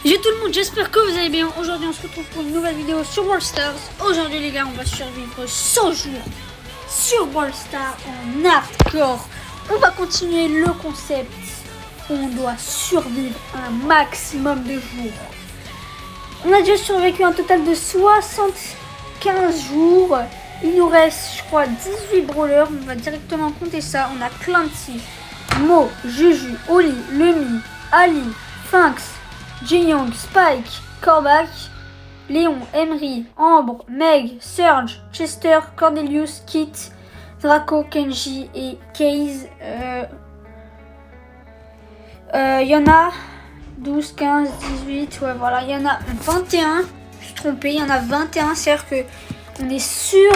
Salut tout le monde, j'espère que vous allez bien. Aujourd'hui on se retrouve pour une nouvelle vidéo sur Brawl Stars. Aujourd'hui les gars, on va survivre 100 jours sur Brawl Stars en hardcore. On va continuer le concept où on doit survivre un maximum de jours. On a déjà survécu un total de 75 jours. Il nous reste je crois 18 brawlers. On va directement compter ça. On a Clancy, Mo, Juju, Oli, Lumi, Ali, Finks, Jeyong, Spike, Corbac, Léon, Emery, Ambre, Meg, Surge, Chester, Cordelius, Kit, Draco, Kenji et Case. Il y en a 12, 15, 18, ouais voilà, il y en a 21. Je suis trompée, il y en a 21, c'est-à-dire que on est sûr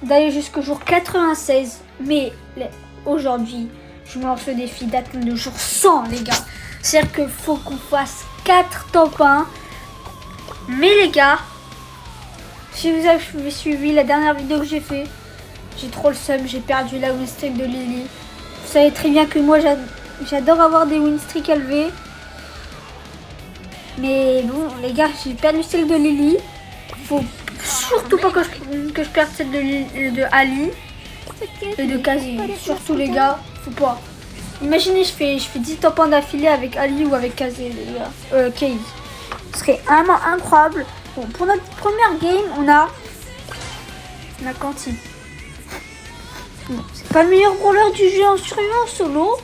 d'aller jusqu'au jour 96. Mais aujourd'hui, je me lance le défi d'atteindre le jour 100, les gars. C'est-à-dire qu'il faut qu'on fasse 4 top 1. Mais les gars, si vous avez suivi la dernière vidéo que j'ai fait, j'ai trop le seum, j'ai perdu la win streak de Lily. Vous savez très bien que moi j'adore avoir des win streak élevés. Mais bon les gars, j'ai perdu celle de Lily. Faut surtout pas que je perde celle de Ali et de Kazi. Surtout les gars, faut pas. Imaginez, je fais 10 top 1 d'affilée avec Ali ou avec Kazé, les gars. Case. Ce serait vraiment incroyable. Bon, pour notre première game, on a Clancy. Bon, c'est pas le meilleur brawler du jeu en survie en solo.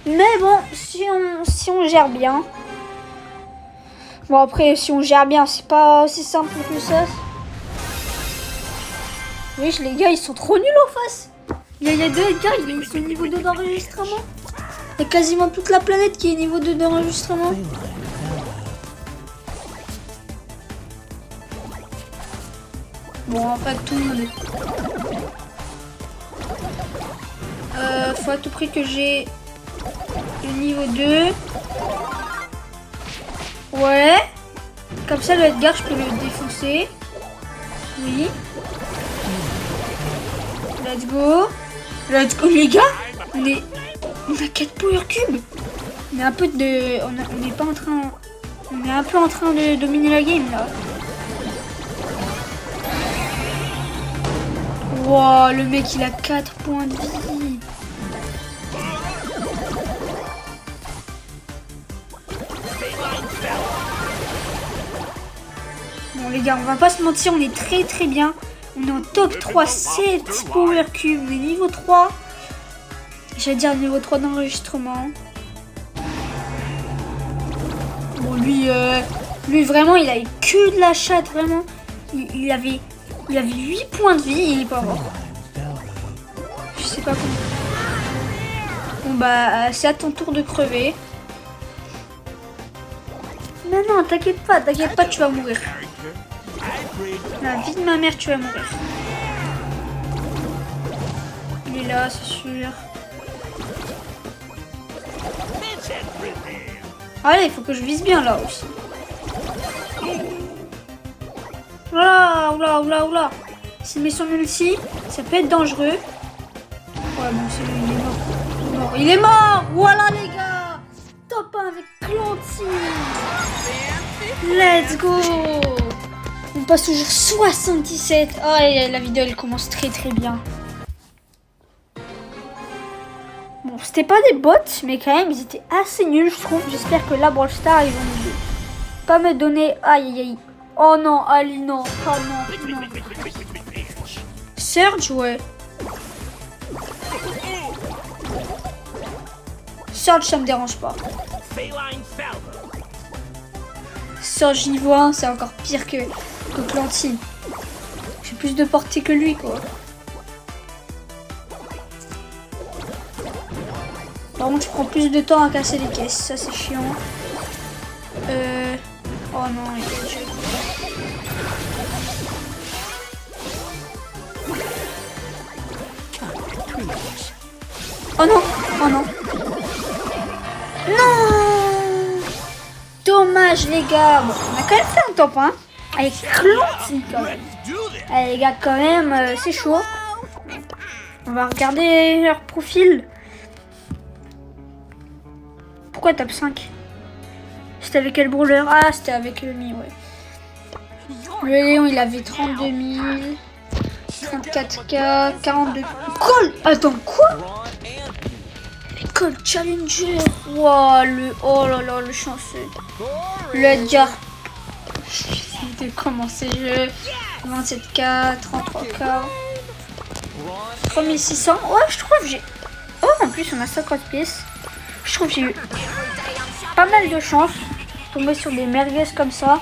Mais bon, si on gère bien. Bon, après, si on gère bien, c'est pas aussi simple que ça. Oui, les gars, ils sont trop nuls en face. Il y a deux gars, ils sont niveau 2 d'enregistrement. Il y a quasiment toute la planète qui est niveau 2 d'enregistrement. Bon, en fait, tout le monde est... faut à tout prix que j'ai le niveau 2. Ouais. Comme ça, le Edgar, je peux le défoncer. Oui. Let's go. Let's go, les gars. On a 4 power cubes. On est un peu de... On est pas en train... On est un peu en train de dominer la game, là. Wow, le mec, il a 4 points de vie. Bon, les gars, on va pas se mentir, on est très très bien. On est en top 3, 7 power cubes, mais niveau 3. J'allais dire niveau 3 d'enregistrement. Bon, lui vraiment, il avait que de la chatte, vraiment. Il avait 8 points de vie et il est pas mort. Je sais pas comment. Bon, bah, c'est à ton tour de crever. Non, non, t'inquiète pas, tu vas mourir. La vie de ma mère, tu vas mourir. Il est là, c'est sûr. Allez, il faut que je vise bien là aussi. Oula, oula, oula, oula. S'il met son ulti, ça peut être dangereux. Ouais, bon, c'est lui, il est mort. Il est mort. Voilà, les gars. Top 1 avec Clancy. Let's go. On passe au jour 77. Oh, la vidéo, elle commence très, très bien. Bon, c'était pas des bots, mais quand même, ils étaient assez nuls, je trouve. J'espère que là, Brawl Stars, ils vont nous pas me donner... Aïe, aïe, aïe. Oh non, Ali, non. Oh non, non. Surge, ouais. Surge, ça me dérange pas. Surge niveau 1, c'est encore pire que Clancy. J'ai plus de portée que lui, quoi. Par contre, je prends plus de temps à casser les caisses. Ça, c'est chiant. Oh non, il est jeu. Oh non. Oh non. Non. Dommage, les gars. Bon, on a quand même fait un top 1. Avec Clancy, quand même. Allez, les gars, quand même, c'est chaud. On va regarder leur profil. Pourquoi top 5? C'était avec quel brawler? Ah, c'était avec le Mi, ouais. Le Léon, il avait 32 000. 34K, 42. Call! Attends, quoi? Call Challenger. Wow, oh là là, le chanceux. Le Edgar. De commencer le jeu. 27K, 33K. 3600. Ouais, je trouve que j'ai. Oh, en plus, on a 50 pièces. Je trouve que j'ai eu pas mal de chance de tomber sur des merguez comme ça.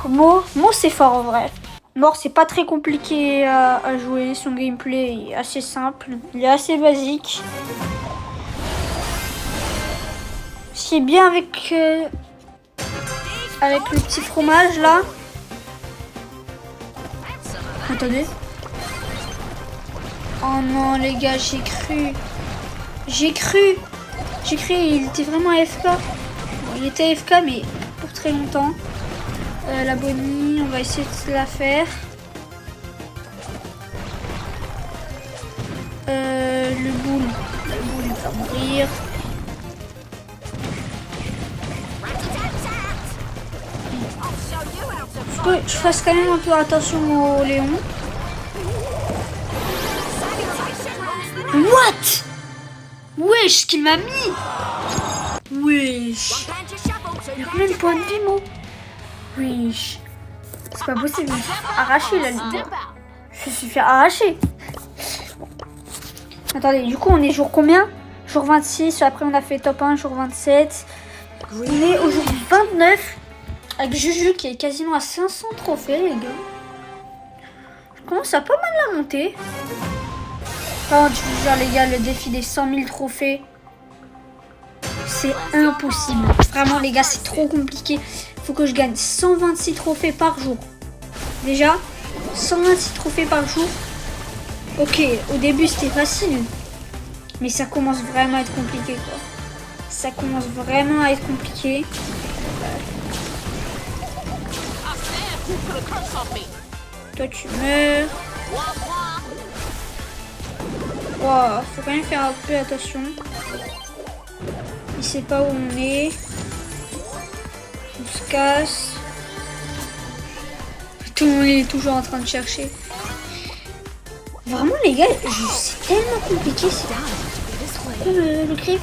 Mo, c'est fort en vrai. Mort, c'est pas très compliqué à jouer. Son gameplay est assez simple. Il est assez basique. Ce qui est bien avec le petit fromage là. Attendez. Oh non les gars, j'ai cru. Il était vraiment AFK. Il était AFK mais pour très longtemps. La Bonnie, on va essayer de la faire. Le boule il va mourir. Faut que je fasse quand même un peu attention au Léon. What? Wesh, ce qu'il m'a mis. Wesh. Il y a combien de points de vie, moi? Wesh. C'est pas possible, je me suis fait arracher la ligne. Je me suis fait arracher. Attendez, du coup, on est jour combien? Jour 26, après on a fait top 1, jour 27. On est au jour 29. Avec Juju qui est quasiment à 500 trophées, les gars. Je commence à pas mal la monter. Par contre, je vous jure, les gars, le défi des 100 000 trophées, c'est impossible. Vraiment, les gars, c'est trop compliqué. Faut que je gagne 126 trophées par jour. Déjà, 126 trophées par jour. Ok, au début, c'était facile. Mais ça commence vraiment à être compliqué, quoi. Ça commence vraiment à être compliqué. Toi, tu meurs. Wow, faut quand même faire un peu attention. Il sait pas où on est. On se casse. Tout le monde est toujours en train de chercher. Vraiment les gars, c'est tellement compliqué. C'est le creep.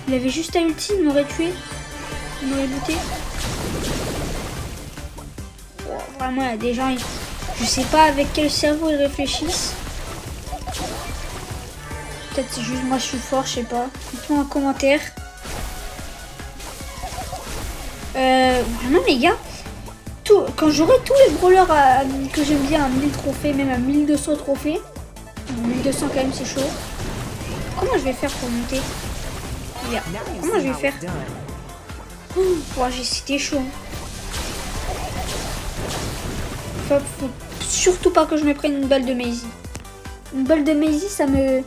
Il avait juste à ulti, il m'aurait tué. Il m'aurait buté. Wow, vraiment, il y a des gens, je sais pas avec quel cerveau ils réfléchissent. Peut-être c'est juste moi je suis fort, je sais pas. Dites-moi en commentaire. Vraiment les gars, quand j'aurai tous les brawlers que j'aime bien à 1000 trophées, même à 1200 trophées. 1200 quand même c'est chaud. Comment je vais faire pour monter? Comment je vais faire? C'était chaud. Faut surtout pas que je me prenne une balle de Maisie. Une balle de Maisie, ça me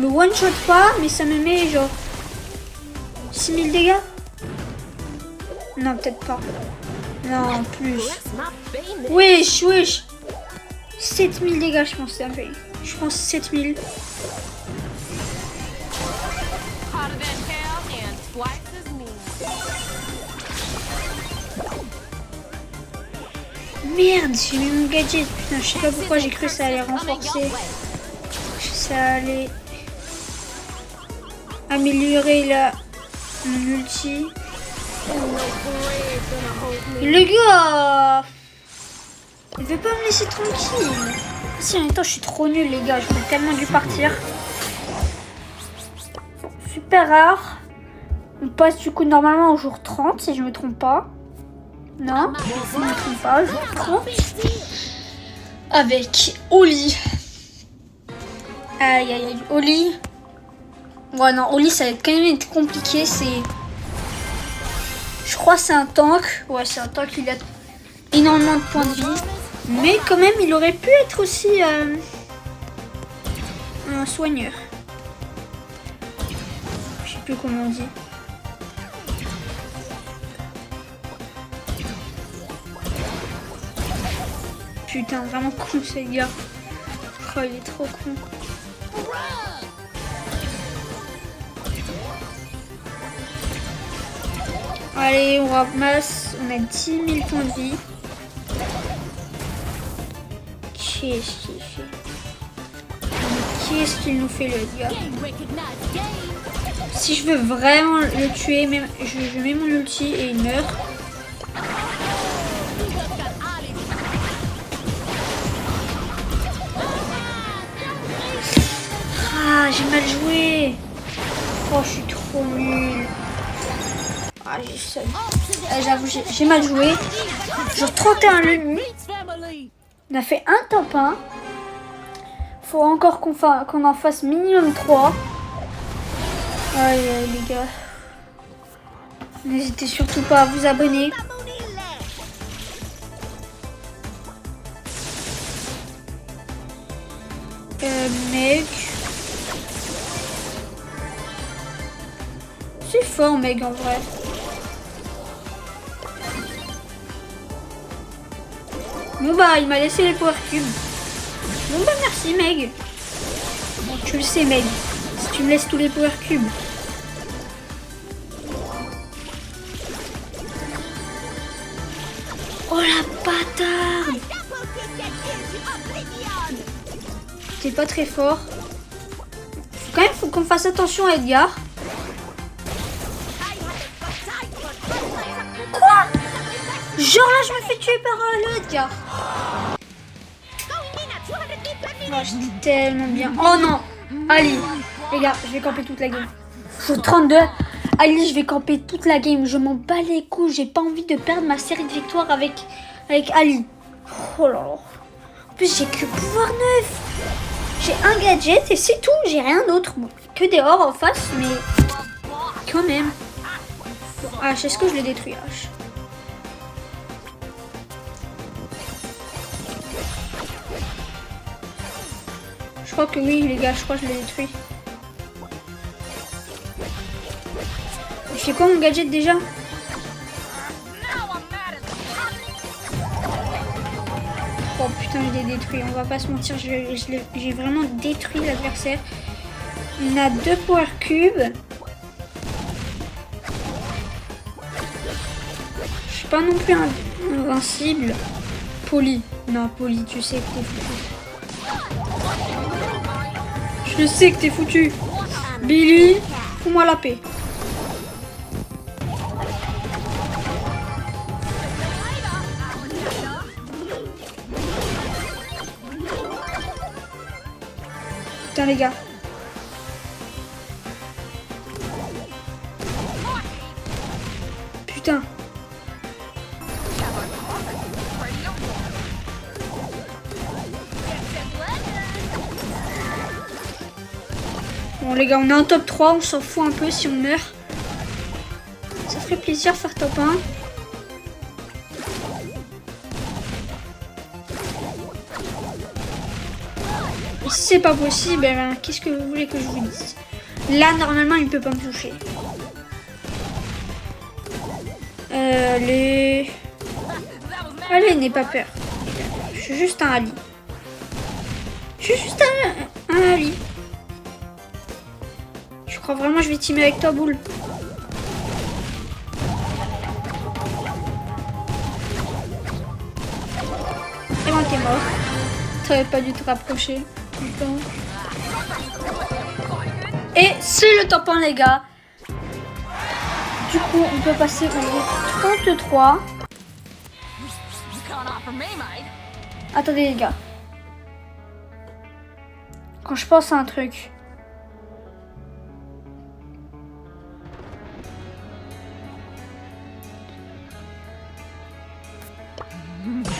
one shot pas, mais ça me met genre 6000 dégâts. Non, peut-être pas. Non, plus. Wesh. 7000 dégâts, je pense, c'est un peu. Je pense 7000. Merde, j'ai mis mon gadget. Putain, je sais pas pourquoi j'ai cru que ça allait renforcer. Ça allait améliorer mon ulti. Le gars, il veut pas me laisser tranquille. Si en même temps je suis trop nulle les gars, j'aurais tellement dû partir. Super rare. On passe du coup normalement au jour 30 si je me trompe pas. Non, je me trompe pas, jour 30. Avec Oli. Aïe, Oli. Ouais non, Oli ça va quand même être compliqué, je crois que c'est un tank. Ouais, c'est un tank, il a énormément de points de vie. Mais quand même, il aurait pu être aussi un soigneur. Je sais plus comment on dit. Putain, vraiment con ce gars. Oh, il est trop con. Allez, on ramasse. On a 10 000 points de vie. Qu'est-ce qu'il fait? Qu'est-ce qu'il nous fait, le gars? Si je veux vraiment le tuer, même, je mets mon ulti et il meurt. Ah, j'ai mal joué. Oh, je suis trop nulle. Ah, j'avoue, j'ai mal joué. Genre 31 l'ennemi. On a fait un top 1. Faut encore qu'on en fasse minimum 3. Aïe, aïe, les gars. N'hésitez surtout pas à vous abonner. Meg. C'est fort, Meg, en vrai. Bon bah, il m'a laissé les power cubes. Bon bah, merci, Meg. Bon, tu le sais, Meg. Si tu me laisses tous les power cubes. Oh la bâtarde! C'est pas très fort. Quand même, faut qu'on fasse attention à Edgar. Quoi? Genre là, je me fais tuer par le Edgar. Oh, j'étais tellement bien. Oh non! Ali, les gars, je vais camper toute la game. Je suis 32. Ali, je vais camper toute la game. Je m'en bats les couilles. J'ai pas envie de perdre ma série de victoires avec Ali. Oh là là. En plus, j'ai que pouvoir 9. J'ai un gadget et c'est tout. J'ai rien d'autre. Bon, que des ors en face, mais quand même. Bon, H, est-ce que je le détruis, H? Je crois que oui, les gars. Je crois que je l'ai détruit. Je fais quoi mon gadget déjà? Oh putain, je l'ai détruit. On va pas se mentir, j'ai vraiment détruit l'adversaire. On a 2 power cubes. Je suis pas non plus invincible. Polly. Non, Polly, tu sais que t'es foutu. Je sais que t'es foutu. Billy, fous-moi la paix. Putain les gars. Putain. Bon les gars, on est en top 3, on s'en fout un peu si on meurt. Ça ferait plaisir de faire top 1. Si c'est pas possible, ben, qu'est-ce que vous voulez que je vous dise? Là, normalement, il peut pas me toucher. Allez, n'aie pas peur. Je suis juste un Ali. Je suis juste un Ali. Je crois vraiment que je vais teamer avec toi, Boule. Et bon, t'es mort. T'aurais pas dû te rapprocher. Et c'est le top 1 les gars. Du coup on peut passer au 33. Attendez les gars. Quand je pense à un truc.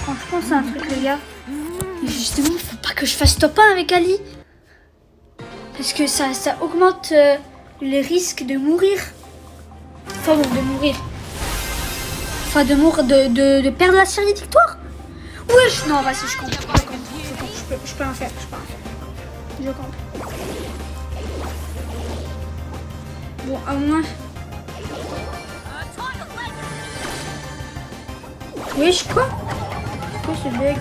Quand je pense à un truc les gars. Justement, il faut pas que je fasse top 1 avec Ali. Parce que ça augmente les risques de mourir. Enfin bon, de mourir. Enfin de perdre la série de victoires. Wesh, non, vas-y, je compte. Je peux en faire, Je compte. Bon, à moins... Wesh, quoi? Quoi ce bug?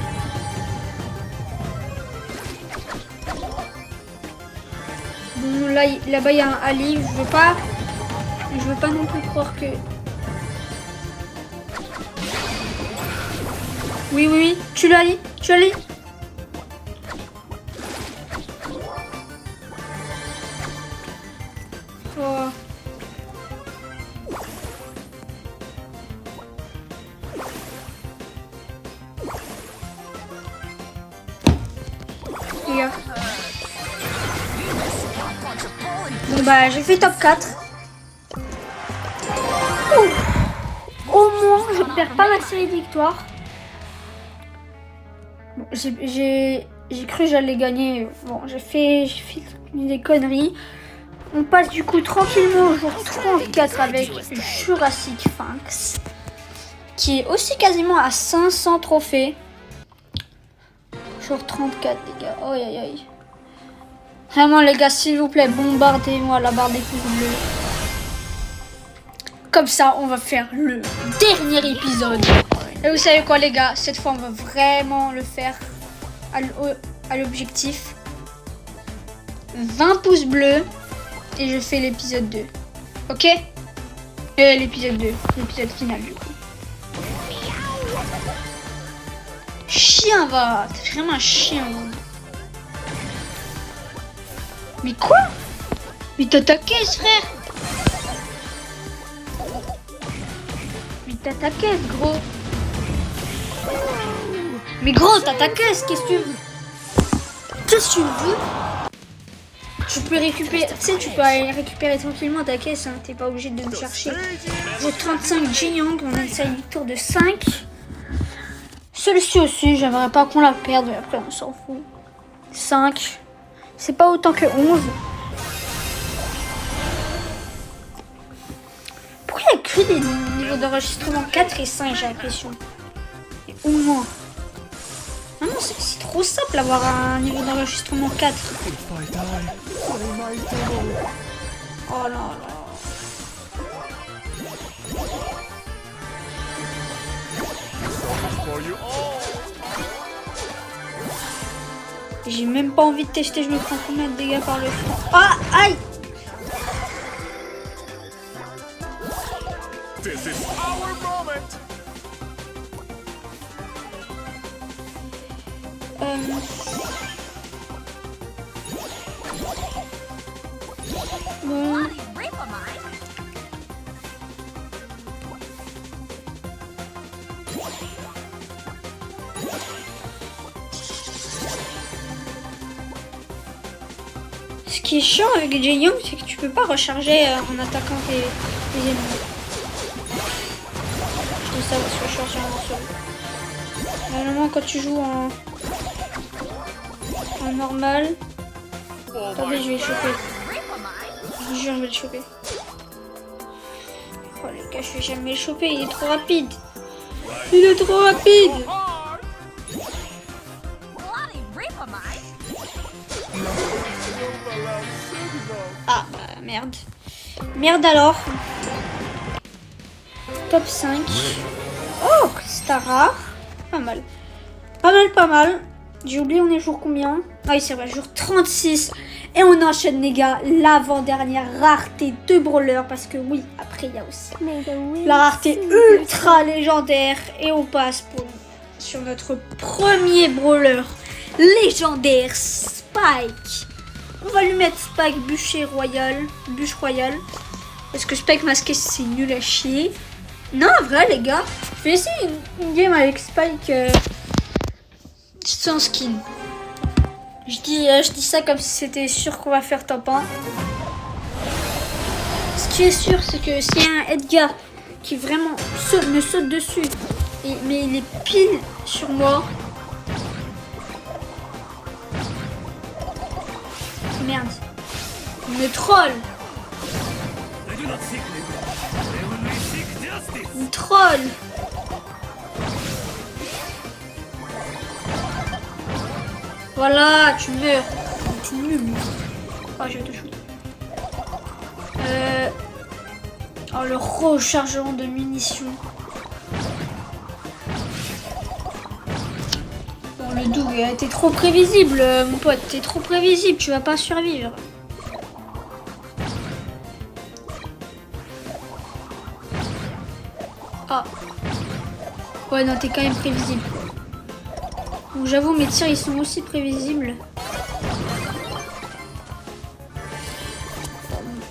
Bon, là-bas, il y a un Ali. Je veux pas non plus croire que Oui, oui, oui. Tu l'as dit. Tu l'as dit. Oh. Les gars. Bon bah j'ai fait top 4. Au moins je perds pas ma série de victoires. Bon, j'ai cru que j'allais gagner. Bon j'ai fait des conneries. On passe du coup tranquillement au jour 34 avec Jurassic Sphinx. Qui est aussi quasiment à 500 trophées. Jour 34 les gars. Aïe aïe aïe. Vraiment les gars, s'il vous plaît, bombardez-moi la barre des pouces bleus. Comme ça, on va faire le dernier épisode. Et vous savez quoi les gars, cette fois on va vraiment le faire à l'objectif. 20 pouces bleus et je fais l'épisode 2. Ok? L'épisode 2, l'épisode final du coup. Chien va, t'es vraiment un chien. Mais quoi? Mais t'as ta caisse, frère. Mais t'as ta caisse, gros. Mais gros, t'as ta caisse, qu'est-ce que tu veux? Qu'est-ce que tu veux? Tu peux récupérer, tu sais, tu peux aller récupérer tranquillement ta caisse, hein. T'es pas obligé de me chercher. J'ai 35 Jinyang, on a une série victoire de 5. Celui-ci aussi, j'aimerais pas qu'on la perde, mais après on s'en fout. 5. C'est pas autant que 11. Pourquoi il y a que des niveaux d'enregistrement 4 et 5, j'ai l'impression. Et au moins. Non, c'est trop simple d'avoir un niveau d'enregistrement 4. Oh là là. J'ai même pas envie de tester, je me prends combien de dégâts par le front. Ah, aïe! Bon. Ce qui est chiant avec Jinyang, c'est que tu peux pas recharger en attaquant tes ennemis. Je dis ça parce que je charge en seul. Normalement, quand tu joues en normal. Attendez, je vais le choper. Je vous jure, je vais le choper. Oh les gars, je vais jamais le choper, il est trop rapide. Il est trop rapide. Ah, bah, merde. Merde alors. Top 5. Oh, c'est rare. Pas mal. Pas mal, pas mal. J'ai oublié, on est jour combien? Ah oui, c'est vrai, jour 36. Et on enchaîne, les gars, l'avant-dernière rareté de brawler. Parce que oui, après, il y a aussi la rareté ultra légendaire. Et on passe sur notre premier brawler légendaire, Spike. On va lui mettre Spike bûche royale. Parce que Spike masqué, c'est nul à chier. Non, en vrai, les gars, je vais essayer une game avec Spike sans skin. Je dis ça comme si c'était sûr qu'on va faire top 1. Ce qui est sûr, c'est que s'il y a un Edgar qui vraiment me saute dessus, mais il est pile sur moi. Merde. Il me troll. Il me troll. Voilà, tu meurs. Tu nul. Oh, je vais te shooter. Oh, le rechargement de munitions. Bon, le doux, t'es trop prévisible, mon pote. T'es trop prévisible, tu vas pas survivre. Ah. Ouais, non, t'es quand même prévisible. Donc j'avoue, mes tirs ils sont aussi prévisibles.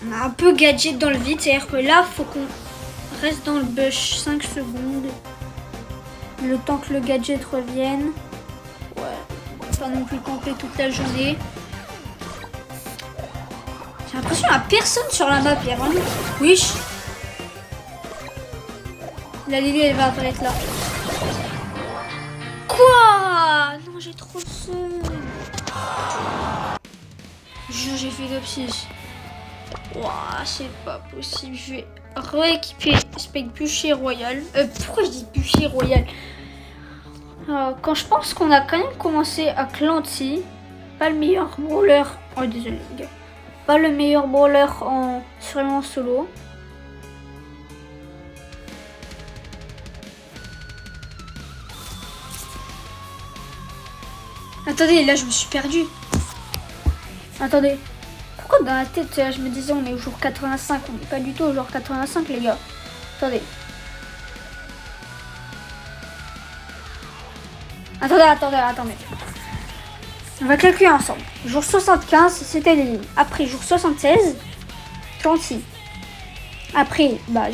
On a un peu gadget dans le vide, c'est-à-dire que là, faut qu'on reste dans le bush 5 secondes. Le temps que le gadget revienne. Ouais, on va pas non plus camper toute la journée. J'ai l'impression qu'il n'y a personne sur la map, il y a vraiment... Oui. La Lily, elle va apparaître là. Quoi? Non, j'ai trop le seum. Jure, j'ai fait d'opsis. Ouah, c'est pas possible. Je vais rééquiper Spec Bûcher Royal. Pourquoi je dis Bûcher Royal? Quand je pense qu'on a quand même commencé à Clancy, pas le meilleur brawler. Oh, désolé, les gars. Pas le meilleur brawler en vraiment solo. Attendez, là je me suis perdue. Attendez. Pourquoi dans la tête je me disais on est au jour 85? On n'est pas du tout au jour 85 les gars. Attendez. Attendez. On va calculer ensemble. Jour 75, c'était les lignes. Après, jour 76, Clancy. Après, bah,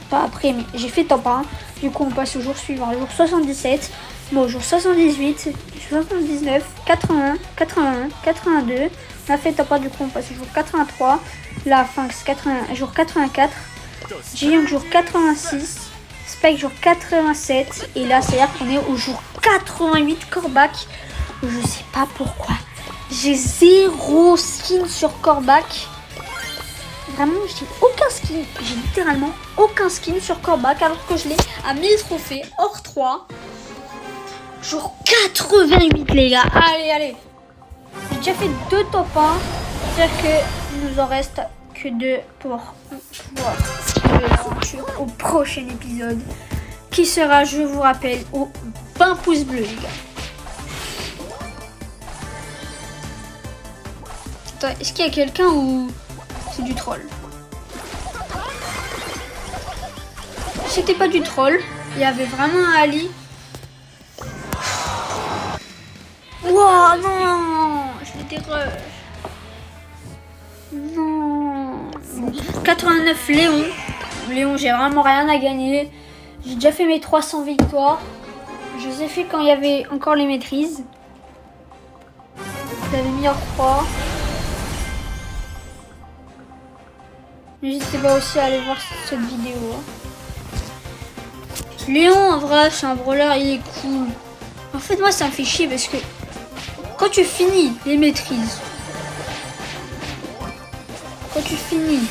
pas après, mais j'ai fait top 1. Du coup, on passe au jour suivant. Jour 77, bon, jour 78, 79, 81, 81, 82. On a fait top 1, du coup, on passe au jour 83. La Finks, jour 84. Jiyoung, jour 86. Spike, jour 87. Et là, c'est-à-dire qu'on est au jour 88 Corbac. Je sais pas pourquoi. J'ai 0 skin sur Corbac. Vraiment, j'ai aucun skin. J'ai littéralement aucun skin sur Corbac alors que je l'ai à 1000 trophées hors 3. Jour 88 les gars. Allez. J'ai déjà fait 2 top 1. C'est-à-dire qu'il nous en reste que 2 pour pouvoir le futur au prochain épisode. Qui sera, je vous rappelle, au 20 pouces bleus les gars. Attends, est-ce qu'il y a quelqu'un ou c'est du troll? C'était pas du troll. Il y avait vraiment un Ali. Wow, non, je m'étais rush. Non. 89 Léon. Léon, j'ai vraiment rien à gagner. J'ai déjà fait mes 300 victoires. Je les ai fait quand il y avait encore les maîtrises. J'avais mis hors 3. N'hésitez pas aussi à aller voir cette vidéo. Léon, en vrai, c'est un brawler, il est cool. En fait, moi, ça me fait chier parce que quand tu finis les maîtrises, quand tu finis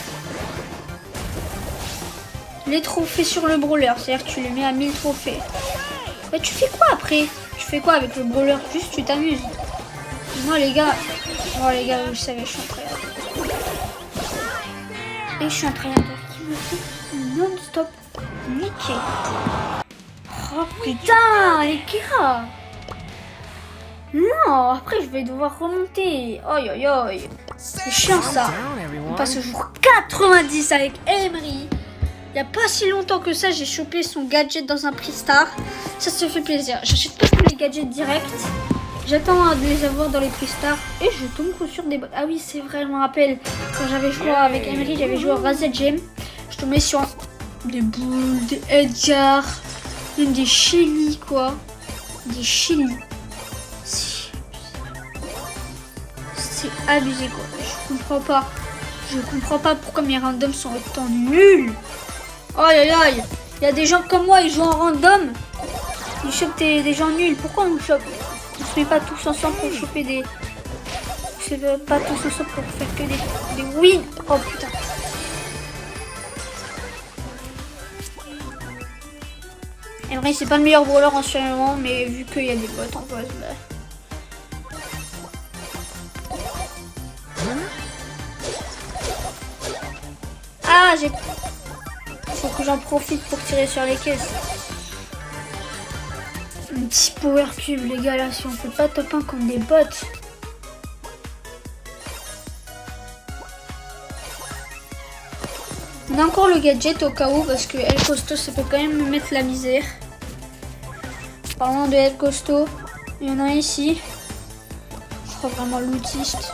les trophées sur le brawler, c'est-à-dire que tu les mets à 1000 trophées, bah, tu fais quoi après? Tu fais quoi avec le brawler? Juste, tu t'amuses. Moi, les gars, vous le savez, je suis en train. Et je suis un trailer qui me fait non-stop niquer. Oh putain, les gars. Non, après je vais devoir remonter. Oi. C'est chiant ça. On passe au jour 90 avec Emery. Il n'y a pas si longtemps que ça, j'ai chopé son gadget dans un prix star. Ça se fait plaisir. J'achète pas tous les gadgets directs. J'attends de les avoir dans les prix stars et je tombe sur des bots. Ah oui, c'est vrai, je me rappelle. Quand j'avais joué avec Emery, j'avais joué au Razed Gem. Je tombais sur des boules, des Edgar, même des Shelly, quoi. Des Shelly. C'est abusé, quoi. Je comprends pas pourquoi mes randoms sont autant nuls. Aïe. Il y a des gens comme moi, ils jouent en random. Ils chopent des gens nuls. Pourquoi on chope? On se met pas tous ensemble pour choper des... On se met pas tous ensemble pour faire que des wins. Oh putain. Et vrai, c'est pas le meilleur brawler en ce moment, mais vu qu'il y a des bots en face, bah... Ah, faut que j'en profite pour tirer sur les caisses. Un petit power cube, les gars, là, si on fait pas top 1 contre des bots. On a encore le gadget au cas où, parce que El Costo, ça peut quand même me mettre la misère. Parlant de El Costo, Il y en a un ici. Je crois vraiment l'autiste.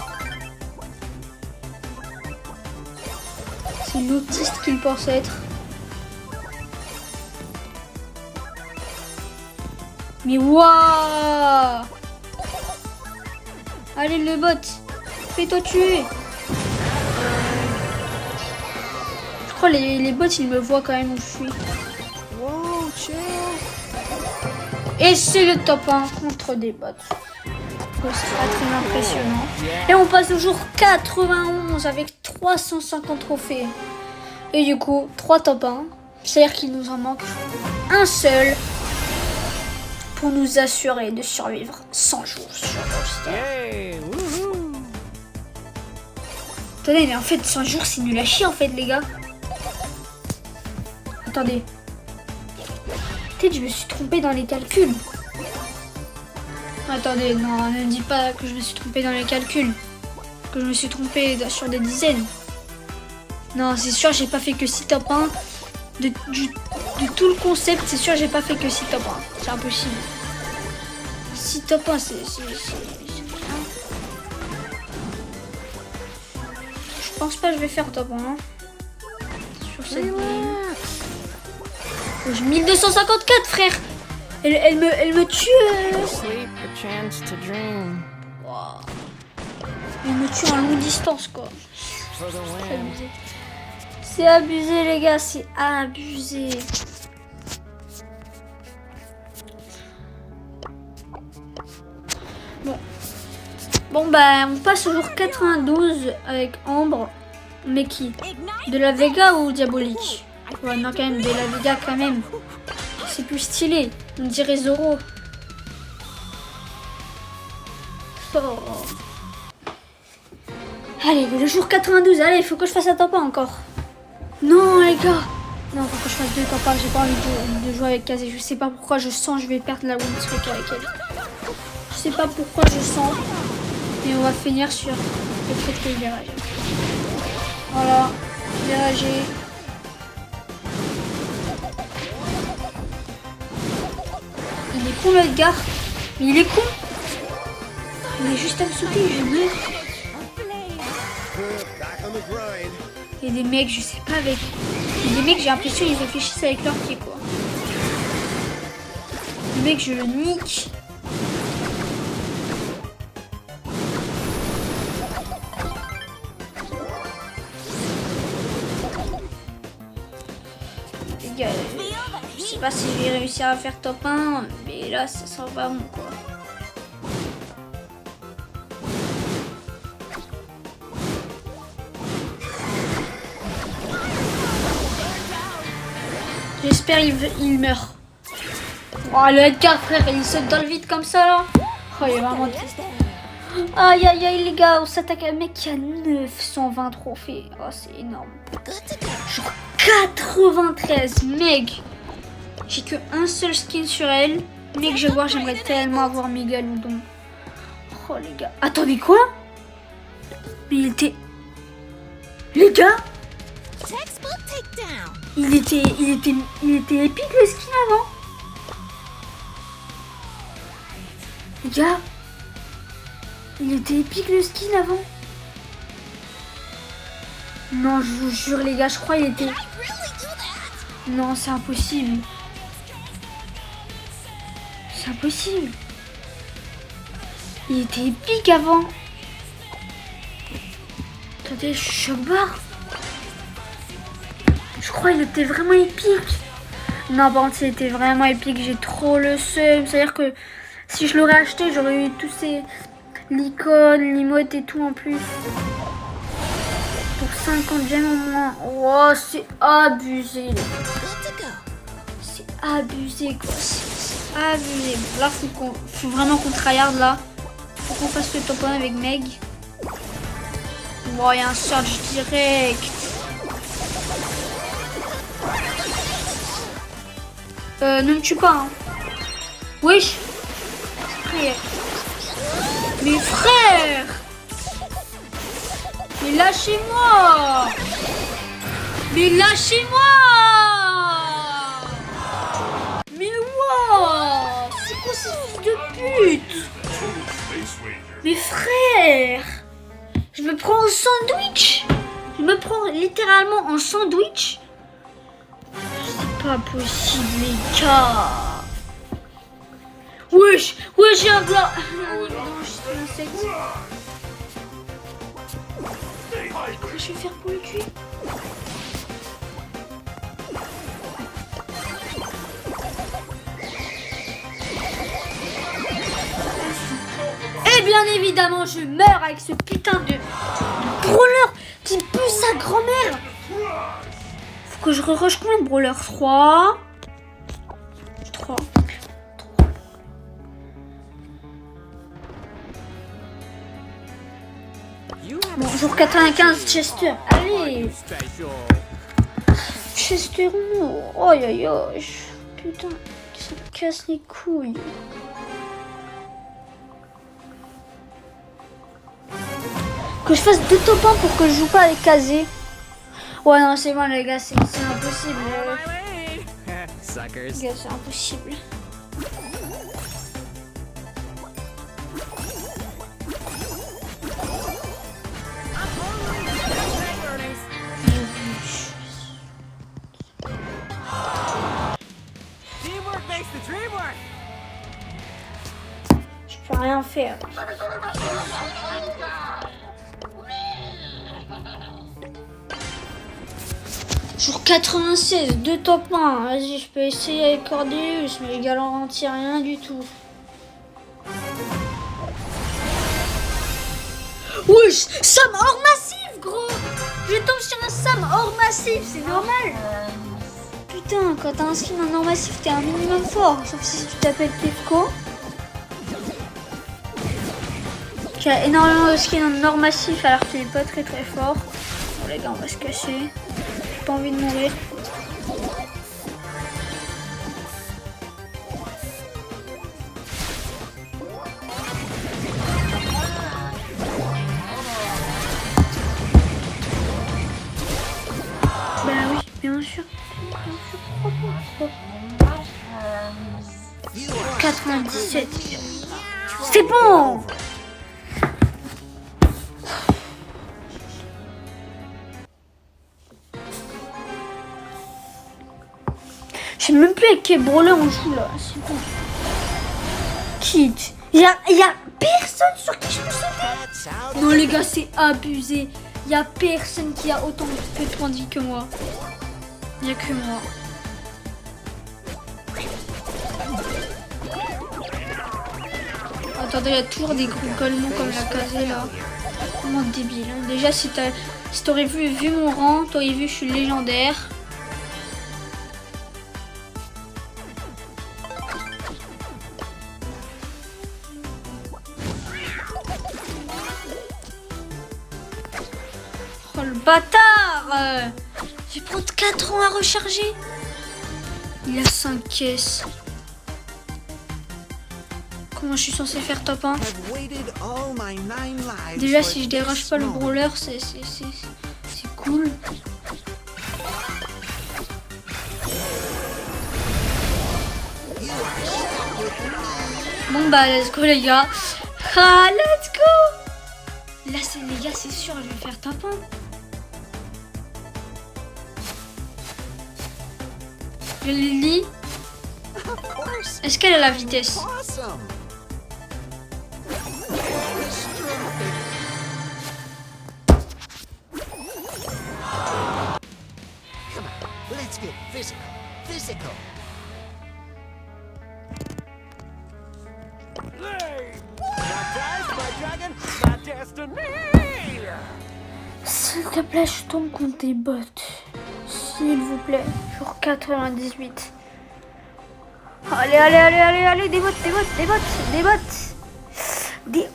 C'est l'autiste qu'il pense être. Mais waouh! Allez le bot, fais-toi tuer. Je crois les bots ils me voient quand même où je suis. Wow, chill. Et c'est le top 1 contre des bots. C'est pas très impressionnant. Et on passe au jour 91 avec 350 trophées. Et du coup, 3 top 1. C'est-à-dire qu'il nous en manque un seul pour nous assurer de survivre 100 jours sur Brawl. Hey, woohoo. Attendez, mais en fait, 100 jours, c'est nul à chier, en fait, les gars. Attendez. Peut-être que je me suis trompée dans les calculs. Attendez, non, ne me dis pas que je me suis trompée dans les calculs. Que je me suis trompée sur des dizaines. Non, c'est sûr, j'ai pas fait que 6 top 1. De tout le concept, c'est sûr, j'ai pas fait que 6 top 1. C'est impossible. 6 top 1, c'est rien. Je pense pas que je vais faire top 1. Hein. Sur cette game. 1254, frère. Elle me tue. Sleep, a chance to dream. Wow. Elle me tue en longue distance, quoi. For the C'est win. abusé. C'est abusé, les gars, c'est abusé. Bon, bah, on passe au jour 92 avec Ambre. Mais qui? De la Vega ou Diabolique? Ouais, non, quand même, de la Vega, quand même. C'est plus stylé. On dirait Zoro. Oh. Allez, le jour 92. Allez, il faut que je fasse un top 1 encore. Non, les gars. Non, faut que je fasse 2 top 1. J'ai pas envie de jouer avec Kazé. Je sais pas pourquoi je sens que je vais perdre la win streak avec elle. Je sais pas pourquoi je sens. Et on va finir sur le fait que virage. Voilà, virager. Il est con le Edgar. Mais il est con. Il est juste à me sauter, je meurs. Et des mecs, je sais pas avec. Et des mecs, j'ai l'impression qu'ils réfléchissent avec leur pied, quoi. Le mec, je le nique. Les gars, je sais pas si je vais réussir à faire top 1, mais là, ça sent pas bon, quoi. J'espère il meurt. Oh, le Edgar, frère, il saute dans le vide comme ça, là. Oh, il est vraiment triste. Aïe, aïe, aïe, les gars, on s'attaque à un mec qui a 920 trophées. Oh, c'est énorme. Genre 93, mec. J'ai que un seul skin sur elle. Mec, je vais voir, j'aimerais tellement avoir Mégalodon. Oh, les gars. Attendez, quoi? Mais il était... Les gars, il était épique le skin avant. Les gars, il était épique le skin avant. Non, je vous jure les gars, je crois qu'il était... Non, c'est impossible. C'est impossible. Il était épique avant. Attendez, je suis barre. Je crois qu'il était vraiment épique. Non, par contre, c'était vraiment épique. J'ai trop le seum. C'est-à-dire que si je l'aurais acheté, j'aurais eu tous ces... l'icône, l'emote et tout en plus. Pour 50 gemmes au moins. Oh, c'est abusé. C'est abusé, quoi. C'est abusé. Là, faut vraiment qu'on tryhard, là. Faut qu'on fasse le top 1 avec Meg. Bon, il y a un surge direct. Ne me tue pas, hein. Wesh. Frère. Mais frère. Mais lâchez-moi. Mais lâchez-moi. Mais wow. C'est quoi ces fils de pute? sandwich. Je me prends littéralement en sandwich. C'est pas possible, les gars. Wesh, wesh, j'ai un blanc. Non, je suis un insecte. Comment je vais faire pour le tuer? Et bien évidemment, je meurs avec ce putain de brawler qui pue sa grand-mère. Faut que je rush combien de brawlers? 3. Bon, jour 95, Chester. Allez. Chester, non. Aïe aïe aïe. Putain, ça me casse les couilles. Que je fasse 2 top 1 pour que je joue pas avec Kazé. Ouais, non, c'est bon, les gars, c'est impossible. Suckers. Les gars, c'est impossible. Teamwork makes the dream work. Je peux rien faire. Jour 96, 2 top 1. Vas-y, je peux essayer avec Cordelius, mais les gars, en entier, rien du tout. Wesh, Sam hors massif, gros. Je tombe sur un Sam hors massif, c'est normal. Putain, quand t'as un skin en hors massif, t'es un minimum fort. Sauf si tu t'appelles Pefko. Qui a énormément de skins en or massif alors qu'il est pas très très fort. Bon les gars, on va se cacher. J'ai pas envie de mourir. Bah oui, bien sûr. 97. C'est bon. Je sais même plus avec quel brawler on joue là. C'est bon. Kid. Il y a personne sur qui je peux sauter. Non les gars, c'est abusé. Il y a personne qui a autant de points de vie que moi. Il n'y a que moi. Attendez, il y a toujours des gros golemons comme la casée là. Vraiment débile. Hein. Déjà, si t'aurais vu mon rang, t'aurais vu je suis légendaire. Oh le bâtard. Je vais prendre 4 ans à recharger. Il a 5 caisses. Comment je suis censé faire top 1? Déjà si je déroge pas le brawler, c'est cool. Bon bah let's go les gars. Ah let's go. Là c'est les gars, c'est sûr je vais faire top 1. Je Lily. Est-ce qu'elle a la vitesse? Let's get physical. S'il te plaît, je tombe contre tes bots. S'il vous plaît. Jour 98. Allez, des bots.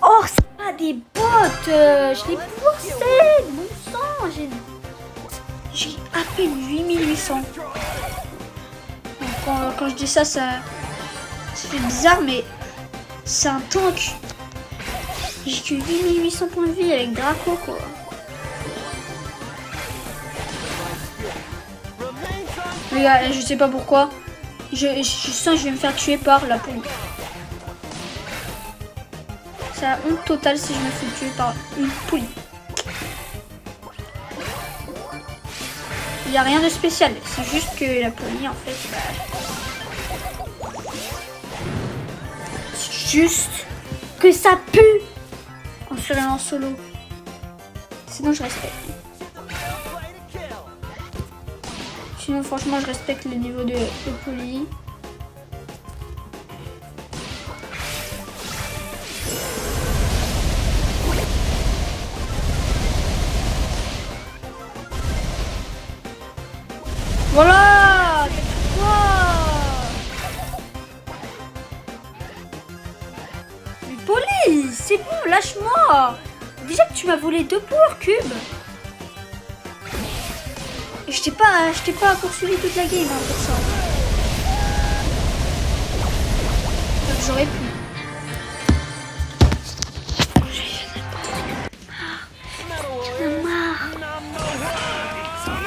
Oh, c'est pas des bots. Je l'ai poussé. Bon sang, j'ai à peine 8800. Quand je dis ça, ça fait bizarre, mais c'est un tank. J'ai que 8800 points de vie avec Draco, quoi. Les gars, je sais pas pourquoi. Je sens que je vais me faire tuer par la poule. C'est la honte totale si je me fais tuer par une poule. Il n'y a rien de spécial. C'est juste que la Polly, en fait, c'est juste que ça pue en se en solo. Sinon, je respecte. Sinon, franchement, je respecte le niveau de Polly. Voilà! Mais Polly, c'est bon, lâche-moi! Déjà que tu m'as volé 2 power cubes. Et je t'ai pas poursuivi toute la game hein, pour ça. Donc j'aurais pu. J'en ai marre.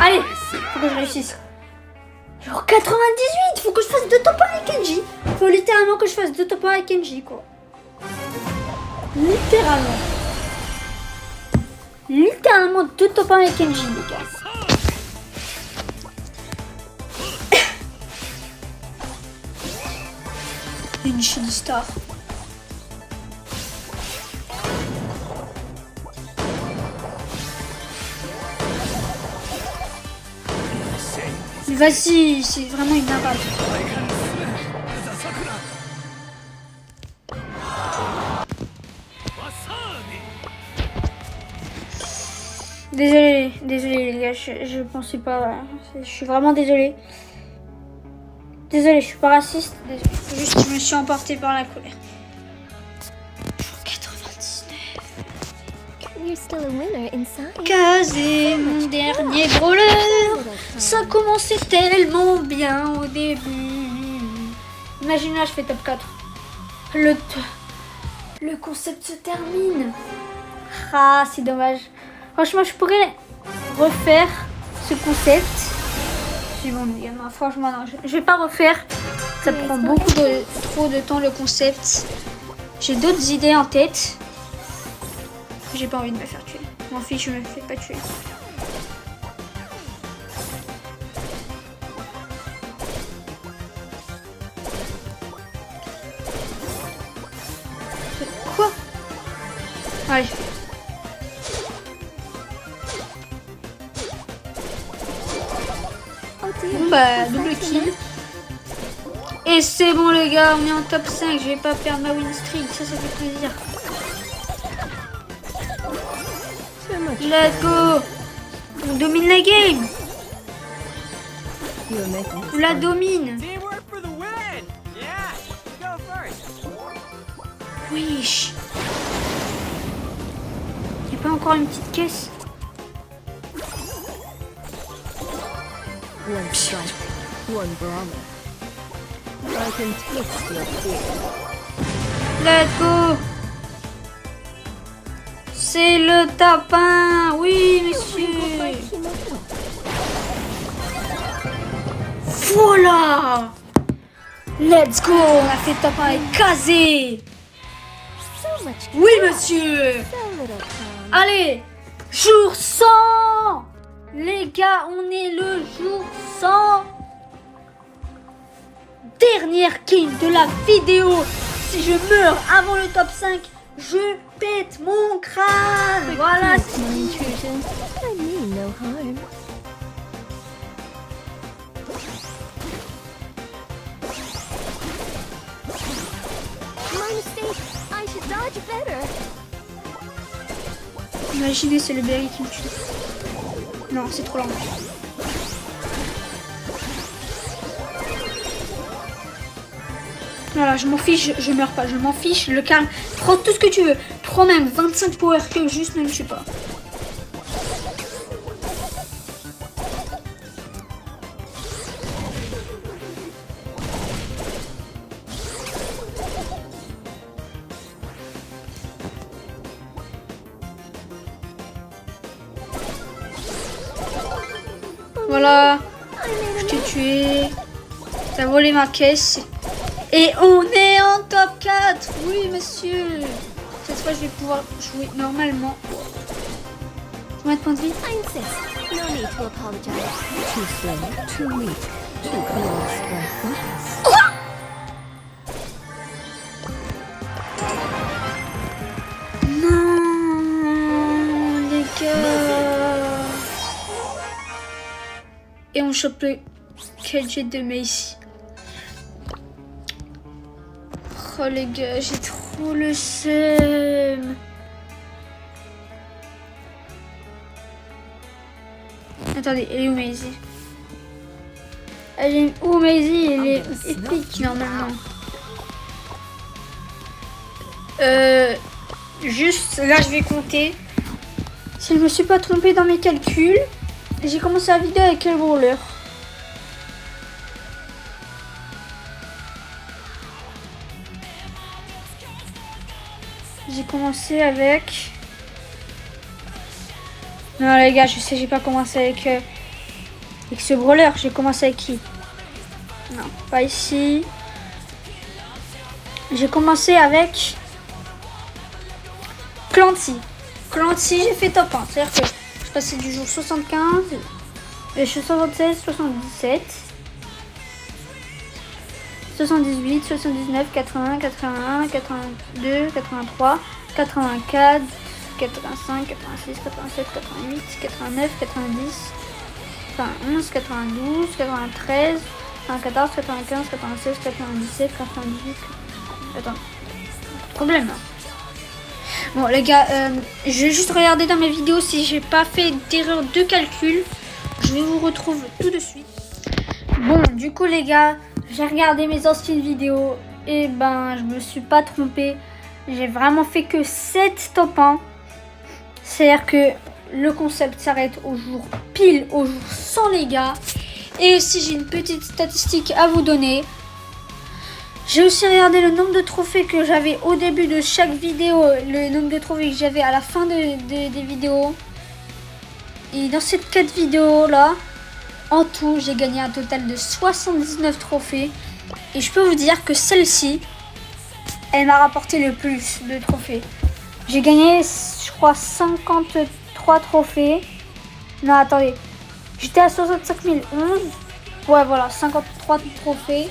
Allez, faut que je réussisse. Genre 98, faut que je fasse 2 top 1 avec Kenji. Faut littéralement que je fasse 2 top 1 avec Kenji, quoi. Littéralement. Littéralement 2 top 1 avec Kenji, les gars. Une Shiny Star. Mais vas-y, c'est vraiment une narrate. Désolé les gars, je pensais pas. Je suis vraiment désolée. Désolée, je suis pas raciste. Désolée. Juste que je me suis emportée par la colère. 99. You're still a winner inside. Casé, mon dernier brawler. Ça commençait tellement bien au début. Imagine là, je fais top 4. Le concept se termine. Ah, c'est dommage. Franchement, je pourrais refaire ce concept. C'est bon, les gars, non, franchement, non, je vais pas refaire. Ça prend trop de temps le concept. J'ai d'autres idées en tête. J'ai pas envie de me faire tuer. M'en fiche, je me fais pas tuer. Quoi? Allez. Bon bah, double kill. Et c'est bon les gars, on est en top 5. Je vais pas perdre ma win streak, ça fait plaisir. Let's go. On domine la game. On la domine. Teamwork for the win! Yeah! Go first! Wesh. Y'a pas encore une petite caisse? One strike, one brawler. I can taste your fear. Let's go. C'est le top 1. Oui, monsieur. Voilà. Let's go. On a fait top 1 avec Kazé. So much Oui, monsieur. so little time. Allez, jour 100. Les gars, on est le jour 100. Dernière game de la vidéo. Si je meurs avant le top 5, je pète mon crâne. Voilà. It's my intrusion. I mean no harm. My mistake. I should dodge better. Imaginez, c'est le berry qui me tue. Non, c'est trop lent. Voilà, je m'en fiche, je meurs pas, je m'en fiche, le calme. Prends tout ce que tu veux. Prends même 25 power que juste ne me tue pas. Voilà, je t'ai tué. T'as volé ma caisse. Et on est en top 4. Oui, monsieur. Cette fois, je vais pouvoir jouer normalement. Combien de points de vie? I insist. No need to apologize. Too slow, too weak, too close for focus. Non, les gars. Et on chope le KJ de Macy. Oh les gars, j'ai trop le seum. Attendez, elle est où Maisy? Elle est où Maisy? Elle est épique normalement. Juste là, je vais compter. Si je me suis pas trompée dans mes calculs, j'ai commencé la vidéo avec quel brawler? J'ai commencé avec... Non les gars, je sais, j'ai pas commencé avec ce brawler. J'ai commencé avec qui? Non, pas ici. J'ai commencé avec Clancy. Clancy, j'ai fait top 1. C'est-à-dire que je passais du jour 75, 76, 77, 78, 79, 80, 81, 82, 83, 84, 85, 86, 87, 88, 89, 90, 91, 92, 93, 94, 95, 96, 97, 98. Attends, problème là. Bon les gars, je vais juste regarder dans mes vidéos si j'ai pas fait d'erreur de calcul. Je vous retrouve tout de suite. Bon, du coup les gars, j'ai regardé mes anciennes vidéos et ben je me suis pas trompée. J'ai vraiment fait que 7 top 1. C'est-à-dire que le concept s'arrête au jour pile, au jour 100 les gars. Et aussi j'ai une petite statistique à vous donner. J'ai aussi regardé le nombre de trophées que j'avais au début de chaque vidéo, le nombre de trophées que j'avais à la fin des vidéos. Et dans cette 4 vidéos là, en tout, j'ai gagné un total de 79 trophées. Et je peux vous dire que celle-ci, elle m'a rapporté le plus de trophées. J'ai gagné, je crois, 53 trophées. Non, attendez. J'étais à 65 011. Ouais, voilà, 53 trophées.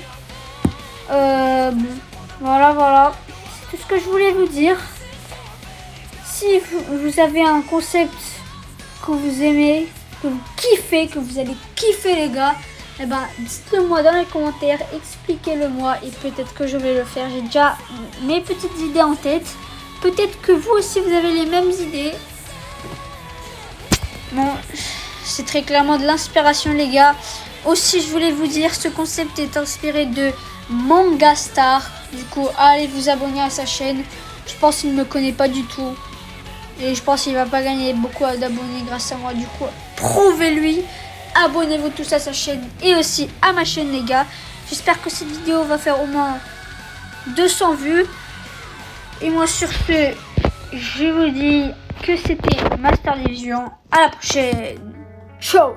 Bon, voilà. C'est tout ce que je voulais vous dire. Si vous avez un concept que vous aimez, que vous kiffez, que vous allez kiffer les gars, eh ben dites-le moi dans les commentaires, expliquez-le moi et peut-être que je vais le faire. J'ai déjà mes petites idées en tête. Peut-être que vous aussi vous avez les mêmes idées. Bon, c'est très clairement de l'inspiration les gars. Aussi je voulais vous dire, ce concept est inspiré de Manga Star. Du coup allez vous abonner à sa chaîne. Je pense qu'il ne me connaît pas du tout. Et je pense qu'il va pas gagner beaucoup d'abonnés grâce à moi. Du coup, prouvez-lui. Abonnez-vous tous à sa chaîne et aussi à ma chaîne les gars. J'espère que cette vidéo va faire au moins 200 vues. Et moi sur ce, je vous dis que c'était Master Division. À la prochaine. Ciao.